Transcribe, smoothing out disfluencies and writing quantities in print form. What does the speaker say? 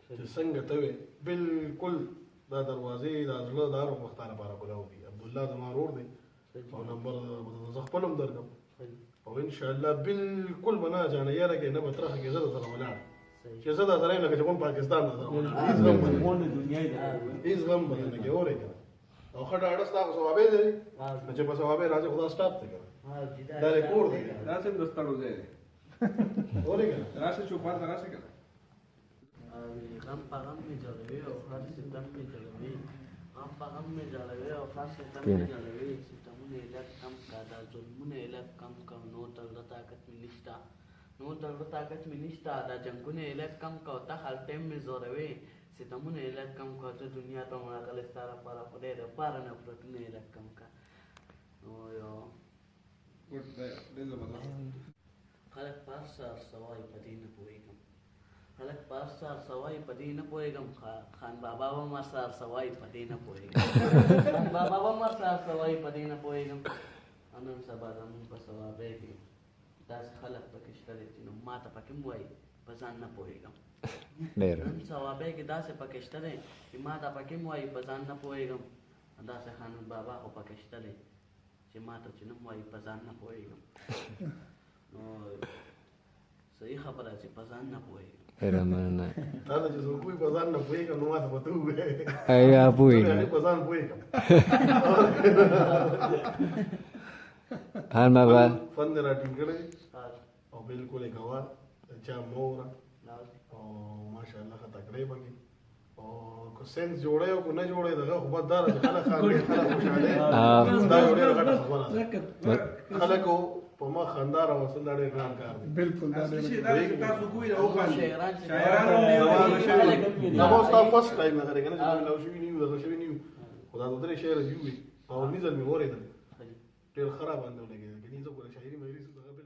چې څنګه ته وې بالکل دا دروازې دا زړه دا روغ وخت لپاره کولاو دي عبدالله زما ورور دی او نمبر زه خپل هم درکړم او ان شاء الله بالکل به نه جانه یاره کې نه به ترخه کې زه سره ولاړ چې زه دا سره لکه چې کوم پاکستان ته هیڅ غم به نه کې اورې کنه او ښه ډاډه ستا خو ثوابې لري چې په ثوابې راځي خدا سټاپ دی کنه دا کور دی راسه دوستانو ځای دی اورې کنه راسه چوپان ته راسه کنه غم په غم مې جوړوي او هر ستم مې جوړوي غم په غم مې جوړوي او هر ستم مې جوړوي ستمونه یې لږ کم کا دا ظلمونه یې لږ کم کم نور د زړه طاقت مې نشته نور د زړه طاقت مې نشته دا جنګونه یې لږ کم کا ته هر ټایم مې زوروي ستمونه یې لږ کم کا ته دنیا ته مې راغلی ستا لپاره خدای دپاره نفرتونه یې لږ کم کا خلک په هر څه هر څه وایي په دې نه پوهېږم خلک په هر څه هر څه وایي په دې نه پوهېږم خان بابا به هم هر څه هر څه وایي په دې نه پوهېږم خان بابا به هم هر څه هر څه وایي په دې نه پوهېږم نن سبا زمونږ په ثوابۍ کې داسې خلک پکې شته دي چې نو ما ته پکې هم وایي په ځان نه پوهېږم نن ثوابۍ کې داسې پکې شته دی چې ما ته پکې هم وایي په ځان نه پوهېږم داسې خان بابا خو پکې شته دی چې ما ته چې نه وایي په ځان نه پوهېږم نو صحیح خبره چې په ځان نه پوهېږم Ramana. دا چې څوک په ځان نه پوهېږم نو ما ته به ته ووایې Ayo puing. په ځان پوهېږم Han baba. فن دې راټینګ کړی او بالکل یې کوه چا موره او ماشاءالله ښه تکړه یې پکې او که سینس جوړی او که نه جوړی دغه خو بد داره چې خلک خاندي خلک خوشحالي دا یو ډېره غټه خبره ده خلکو په ما خندا راوستل دا ډېر ګران کار دی بالکل دا تاسو ګورئ او شاعران دا به ستا فرست ټایم نه کنه چې ملاو شوي نه یو دغه شوي نه یو خو دا دوه درې شعر دي وي او نظر مې واورېدل ډېر خراب اندونه کې زه ګوره شاعري مې بالکل